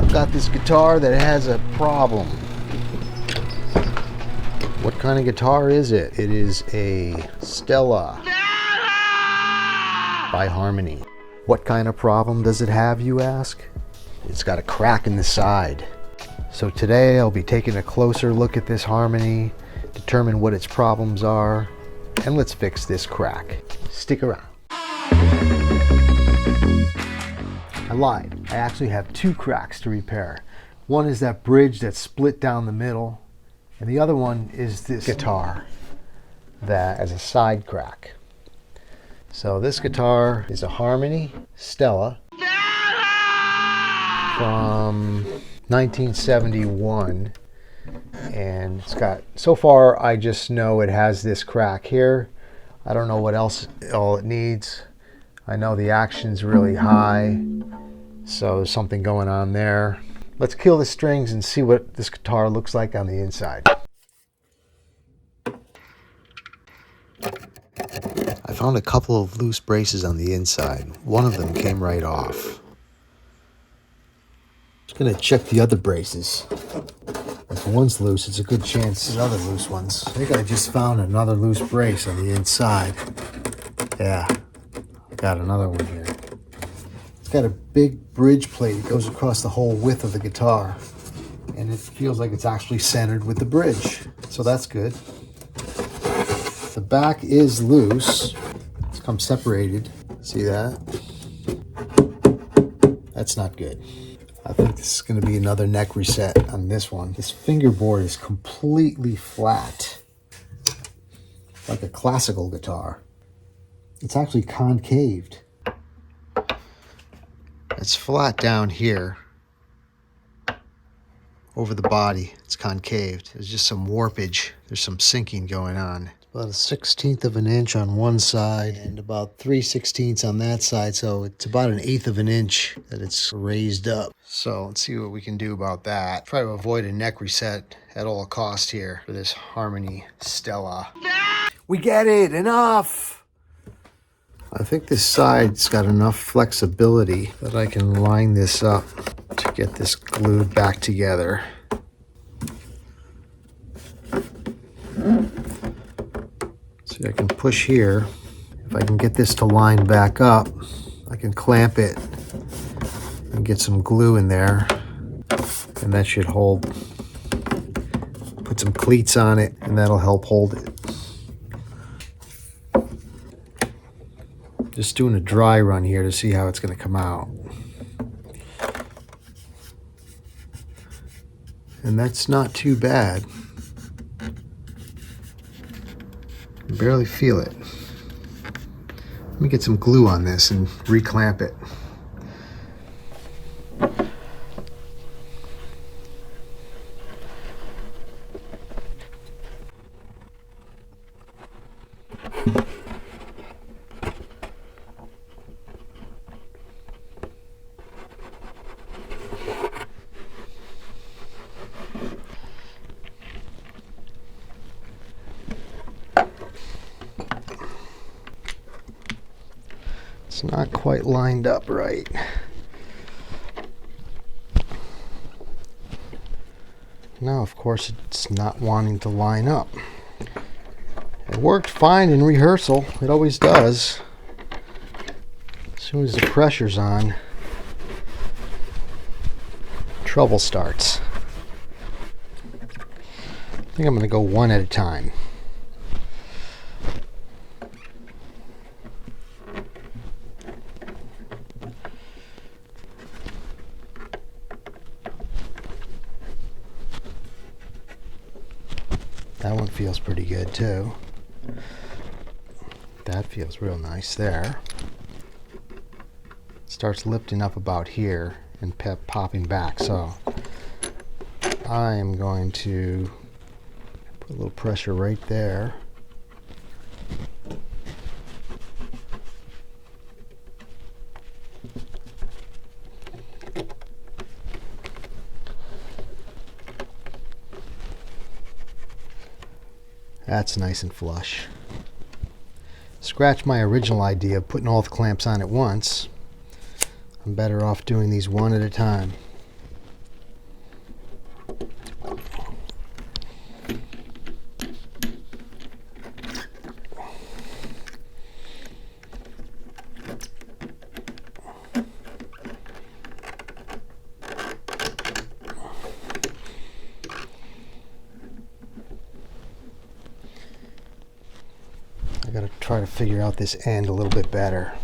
I've got this guitar that has a problem. What kind of guitar is it? It is a Stella by Harmony. What kind of problem does it have, you ask? It's got a crack in the side. So today I'll be taking a closer look at this Harmony, determine what its problems are, and let's fix this crack. Stick around. I lied. I actually have two cracks to repair. One is that bridge that's split down the middle, and the other one is this guitar that has a side crack. So this guitar is a Harmony Stella from 1971, and it's got, so far I just know it has this crack here. I don't know what else all it needs. I know the action's really high, so there's something going on there. Let's kill the strings and see what this guitar looks like on the inside. I found a couple of loose braces on the inside. One of them came right off. Just gonna check the other braces. If one's loose, it's a good chance there's other loose ones. I think I just found another loose brace on the inside. Yeah, got another one here. It's got a big bridge plate that goes across the whole width of the guitar, and it feels like it's actually centered with the bridge, so that's good. The back is loose. It's come separated. See that? That's not good. I think this is going to be another neck reset on this one. This fingerboard is completely flat, like a classical guitar. It's actually concaved. It's flat down here. Over the body, it's concaved. There's just some warpage. There's some sinking going on. It's about a 1/16 of an inch on one side and about 3/16 on that side. So it's about an 1/8 of an inch that it's raised up. So let's see what we can do about that. Try to avoid a neck reset at all cost here for this Harmony Stella. We get it, enough! I think this side's got enough flexibility that I can line this up to get this glued back together. See, I can push here. If I can get this to line back up, I can clamp it and get some glue in there, and that should hold. Put some cleats on it, and that'll help hold it. Just doing a dry run here to see how it's going to come out. And that's not too bad. I barely feel it. Let me get some glue on this and reclamp it. It's not quite lined up right. Now, of course, it's not wanting to line up. It worked fine in rehearsal. It always does. As soon as the pressure's on, trouble starts. I think I'm going to go one at a time. That one feels pretty good too. That feels real nice there. Starts lifting up about here and popping back, so I am going to put a little pressure right there. That's nice and flush. Scratch my original idea of putting all the clamps on at once. I'm better off doing these one at a time. try to figure out this end a little bit better.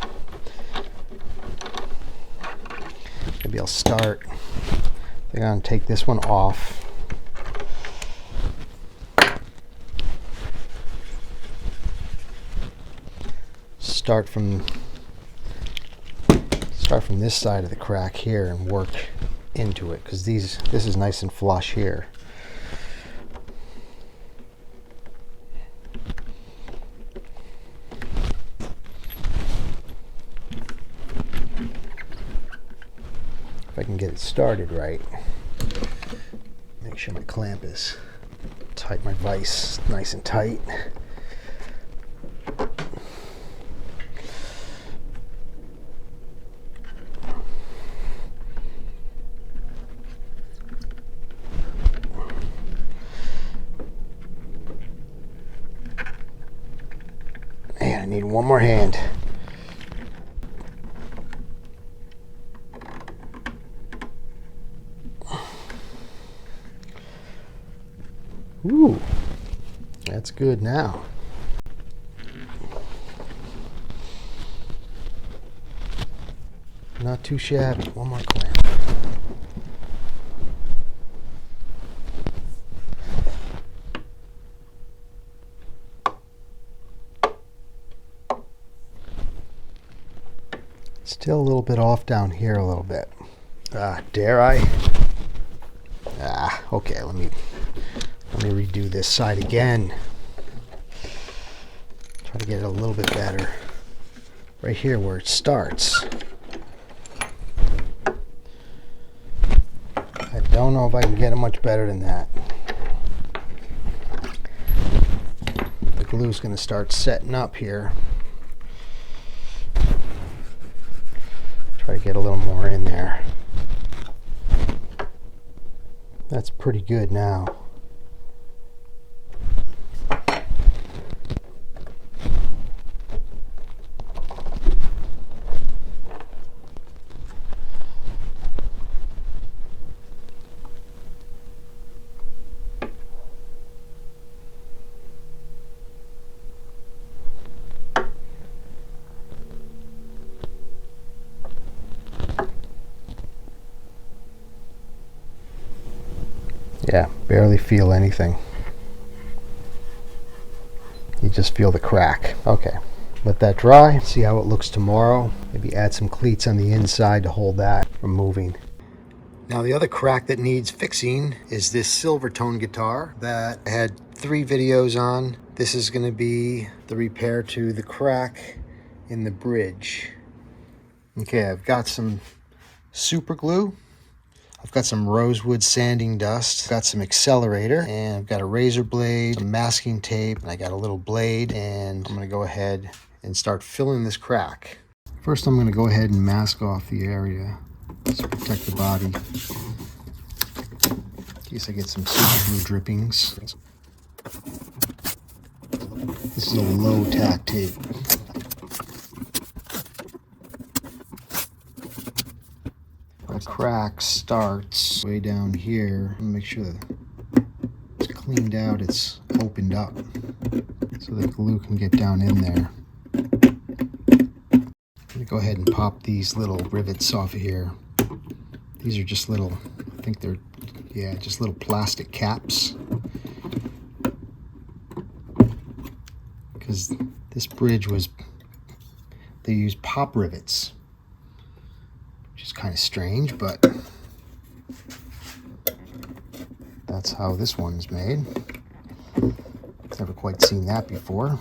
Maybe I'll start. I'm going to take this one off. Start from this side of the crack here and work into it, because this is nice and flush here. If I can get it started right. Make sure my clamp is tight, my vise nice and tight. Man, I need one more hand. Ooh, that's good now. Not too shabby. One more clamp. Still a little bit off down here a little bit. Dare I? Okay, let me redo this side again. Try to get it a little bit better. Right here where it starts. I don't know if I can get it much better than that. The glue's going to start setting up here. Try to get a little more in there. That's pretty good now. Yeah, barely feel anything. You just feel the crack. Okay, let that dry. See how it looks tomorrow. Maybe add some cleats on the inside to hold that from moving. Now the other crack that needs fixing is this silvertone guitar that I had 3 videos on. This is going to be the repair to the crack in the bridge. Okay, I've got some super glue. I've got some rosewood sanding dust, got some accelerator, and I've got a razor blade, some masking tape, and I got a little blade, and I'm going to go ahead and start filling this crack. First, I'm going to go ahead and mask off the area to protect the body in case I get some super glue drippings. This is a low tack tape. The crack starts way down here. Make sure that it's cleaned out, it's opened up so the glue can get down in there. I'm going to go ahead and pop these little rivets off of here. These are just little, I think they're, yeah, just little plastic caps. Because this bridge was, they used pop rivets. Which is kind of strange, but that's how this one's made. Never quite seen that before.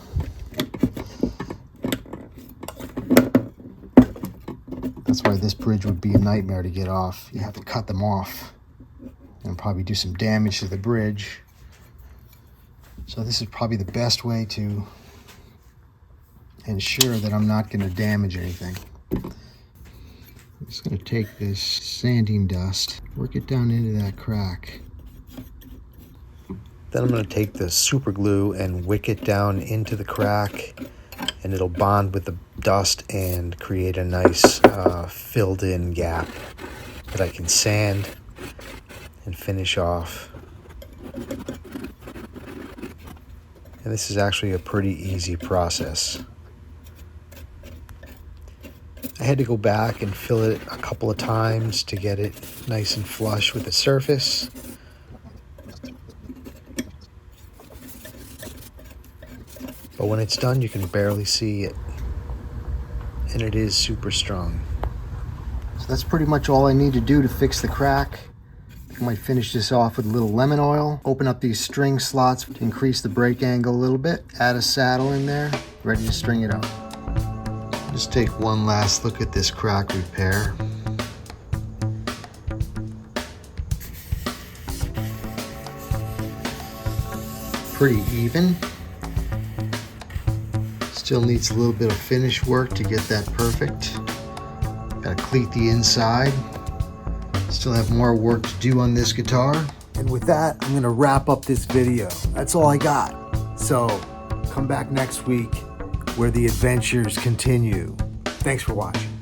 That's why this bridge would be a nightmare to get off. You have to cut them off and probably do some damage to the bridge. So this is probably the best way to ensure that I'm not going to damage anything. I'm just going to take this sanding dust, work it down into that crack. Then I'm going to take the super glue and wick it down into the crack, and it'll bond with the dust and create a nice filled in gap that I can sand and finish off. And this is actually a pretty easy process. I had to go back and fill it a couple of times to get it nice and flush with the surface. But when it's done, you can barely see it. And it is super strong. So that's pretty much all I need to do to fix the crack. I might finish this off with a little lemon oil. Open up these string slots to increase the brake angle a little bit. Add a saddle in there, ready to string it up. Just take one last look at this crack repair. Pretty even. Still needs a little bit of finish work to get that perfect. Gotta cleat the inside. Still have more work to do on this guitar. And with that, I'm gonna wrap up this video. That's all I got. So come back next week where the adventures continue. Thanks for watching.